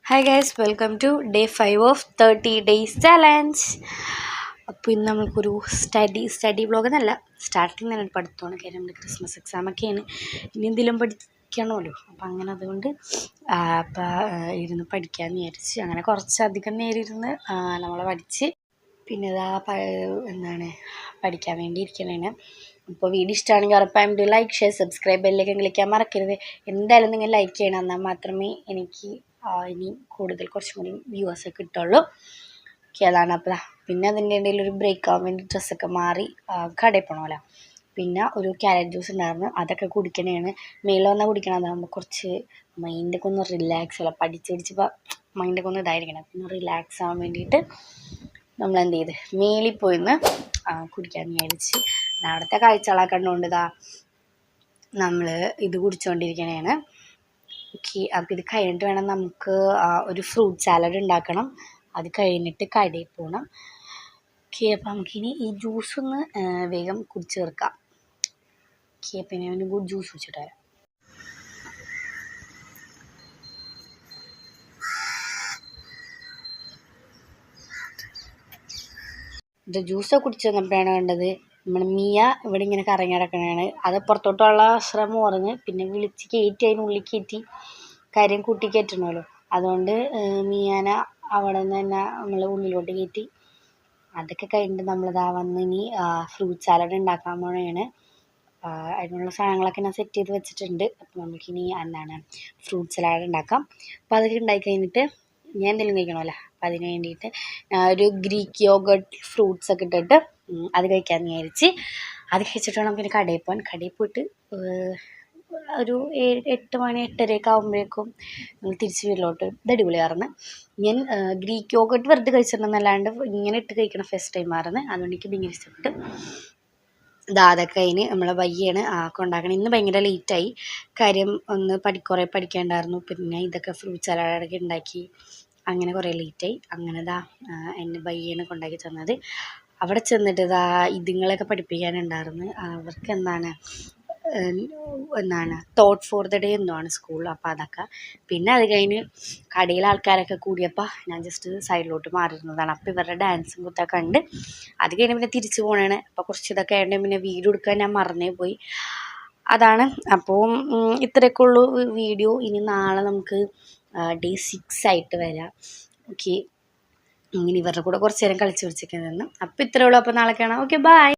Hi guys, welcome to day 5 of 30 days challenge. അപ്പോൾ ഇന്ന് നമ്മൾക്കൊരു സ്റ്റഡി വ്ളോഗ് എന്നല്ല, സ്റ്റാർട്ടിങ് തന്നെ പഠിത്തമാണ്. കാര്യം നമ്മുടെ ക്രിസ്മസ് എക്സാമൊക്കെയാണ്, ഇനി എന്തെങ്കിലും പഠിക്കണമല്ലോ. അപ്പം അങ്ങനെ അതുകൊണ്ട് ഇരുന്ന് പഠിക്കാമെന്ന് വിചാരിച്ച് അങ്ങനെ കുറച്ചധികം നേരം ഇരുന്ന് നമ്മൾ പഠിച്ച് പിന്നെ ഇതാ പഠിക്കാൻ വേണ്ടി ഇരിക്കണേന്. അപ്പോൾ വീഡിയോ ഇഷ്ടമാണെങ്കിൽ ഉറപ്പായും ലൈക്ക്, ഷെയർ, സബ്സ്ക്രൈബ് ബെല്ലൊക്കെ ക്ലിക്കാൻ മറക്കരുത്. എന്തായാലും നിങ്ങൾ ലൈക്ക് ചെയ്യണം, എന്നാൽ മാത്രമേ എനിക്ക് ഇനി കുറച്ചും കൂടി വ്യൂവേഴ്സ് കിട്ടുള്ളൂ. ഓക്കെ, അതാണ്. അപ്പോൾ പിന്നെ അതിൻ്റെ ഇടയിൽ ഒരു ബ്രേക്ക് ആവാൻ വേണ്ടി ഡ്രസ്സൊക്കെ മാറി കടയിൽ പോകണമല്ലോ. പിന്നെ ഒരു ക്യാരറ്റ് ജ്യൂസ് ഉണ്ടായിരുന്നു, അതൊക്കെ കുടിക്കണേണ്. മേളിൽ വന്നാൽ കുടിക്കണം, അതാകുമ്പോൾ കുറച്ച് മൈൻഡൊക്കെ ഒന്ന് റിലാക്സ് അല്ല, പഠിച്ചപ്പോൾ മൈൻഡൊക്കെ ഒന്ന് ഇതായിരിക്കണം. പിന്നെ റിലാക്സ് ആവാൻ വേണ്ടിയിട്ട് നമ്മൾ എന്ത് ചെയ്ത് മേളിൽ പോയിന്ന് കുടിക്കാമെന്ന് വിചാരിച്ച് അവിടുത്തെ കാഴ്ചകളൊക്കെ കണ്ടുകൊണ്ട് നമ്മൾ ഇത് കുടിച്ചുകൊണ്ടിരിക്കണേണ്. ഓക്കെ, അപ്പോൾ ഇത് കഴിഞ്ഞിട്ട് വേണം നമുക്ക് ഒരു ഫ്രൂട്ട് സാലഡ് ഉണ്ടാക്കണം. അത് കഴിഞ്ഞിട്ട് കടയിൽ പോകണം. ഓക്കെ, അപ്പോൾ നമുക്കിനി ഈ ജ്യൂസൊന്ന് വേഗം കുടിച്ച് തീർക്കാം. ഓക്കെ, പിന്നെ ഒരു ഗുഡ് ജ്യൂസ് കുടിച്ചിട്ട് വരാം. ഇത് ജ്യൂസൊക്കെ കുടിച്ച് വന്നപ്പോഴാണ് കണ്ടത് നമ്മുടെ മിയ ഇവിടെ ഇങ്ങനെ കറങ്ങി കിടക്കണതാണ്. അത് പുറത്തോട്ടുള്ള ശ്രമം പറഞ്ഞ് പിന്നെ വിളിച്ച് കയറ്റി, അതിനുള്ളിൽ കയറ്റി കാര്യം കൂട്ടി കയറ്റണമല്ലോ. അതുകൊണ്ട് മിയാനെ അവിടെ നിന്ന് തന്നെ നമ്മൾ ഉള്ളിലോട്ട് കയറ്റി. അതൊക്കെ കഴിഞ്ഞിട്ട് നമ്മളിതാ വന്ന് ഇനി ഫ്രൂട്ട് സാലഡ് ഉണ്ടാക്കാൻ പോവുകയാണ്. അതിനുള്ള സാധനങ്ങളൊക്കെ ഞാൻ സെറ്റ് ചെയ്ത് വെച്ചിട്ടുണ്ട്. അപ്പോൾ നമുക്കിനി ഫ്രൂട്ട് സലാഡ് ഉണ്ടാക്കാം. അപ്പോൾ അതൊക്കെ ഉണ്ടാക്കി കഴിഞ്ഞിട്ട് ഞാൻ എന്തെങ്കിലും കഴിക്കണമല്ലോ. അപ്പം അതിന് വേണ്ടിയിട്ട് ഒരു ഗ്രീക്ക് യോഗട്ട് ഫ്രൂട്ട്സ് ഒക്കെ ഇട്ടിട്ട് അത് കഴിക്കാമെന്ന് വിചാരിച്ച്. അത് കഴിച്ചിട്ട് വേണം പിന്നെ കടയിൽ പോകാൻ. കടയിൽ പോയിട്ട് ഒരു 8 മണി 8:30 ആകുമ്പോഴേക്കും നമ്മൾ തിരിച്ച് വീട്ടിലോട്ട്. ഇത് അടിപൊളിയായിരുന്നു. ഞാൻ ഗ്രീക്ക് യോഗട്ട് വെറുതെ കഴിച്ചിട്ടുണ്ടെന്നല്ലാണ്ട് ഇങ്ങനെ ഇട്ട് കഴിക്കണ ഫസ്റ്റ് ടൈം ആയിരുന്നു. അതുകൊണ്ട് എനിക്ക് ഭയങ്കര ഇഷ്ടപ്പെട്ടു. അതൊക്കെ അതിന് നമ്മളെ വയ്യാണ് ഉണ്ടാക്കണം. ഇന്ന് ഭയങ്കര ലേറ്റായി, കാര്യം ഒന്ന് കുറേ പഠിക്കാനുണ്ടായിരുന്നു. പിന്നെ ഇതൊക്കെ ഫ്രൂട്ട് സലാഡൊക്കെ ഉണ്ടാക്കി, അങ്ങനെ കുറേ ലേറ്റായി. അങ്ങനെ എന്നെ ബയ്യാണ് കൊണ്ടാക്കി തന്നത്. അവിടെ ചെന്നിട്ട് ഇതുങ്ങളൊക്കെ പഠിപ്പിക്കാനുണ്ടായിരുന്നു. അവർക്ക് തോട്ട് ഫോർ ദ ഡേ ആണ് സ്കൂളിൽ. അപ്പോൾ അതൊക്കെ പിന്നെ അത് കഴിഞ്ഞ് കടയിലെ ആൾക്കാരൊക്കെ കൂടിയപ്പോൾ ഞാൻ ജസ്റ്റ് സൈഡിലോട്ട് മാറിയിരുന്നതാണ്. അപ്പോൾ ഇവരുടെ ഡാൻസും കുത്തൊക്കെ കണ്ട് അത് കഴിഞ്ഞ് പിന്നെ തിരിച്ചു പോകണേ. അപ്പോൾ കുറച്ച് ഇതൊക്കെ ആയിട്ട് പിന്നെ വീഡിയോ എടുക്കാൻ ഞാൻ മറന്നേ പോയി. അതാണ്. അപ്പോൾ ഇത്രയൊക്കെ ഉള്ളൂ വീഡിയോ. ഇനി നാളെ നമുക്ക് ഡേ 6 ആയിട്ട് വരാം. ഓക്കെ, ഇങ്ങനെ ഇവരുടെ കൂടെ കുറച്ച് നേരം കളിച്ച് പിടിച്ചൊക്കെ നിന്ന്. അപ്പോൾ ഇത്രയേ ഉള്ളൂ. അപ്പോൾ നാളെ കാണാം. Okay, by.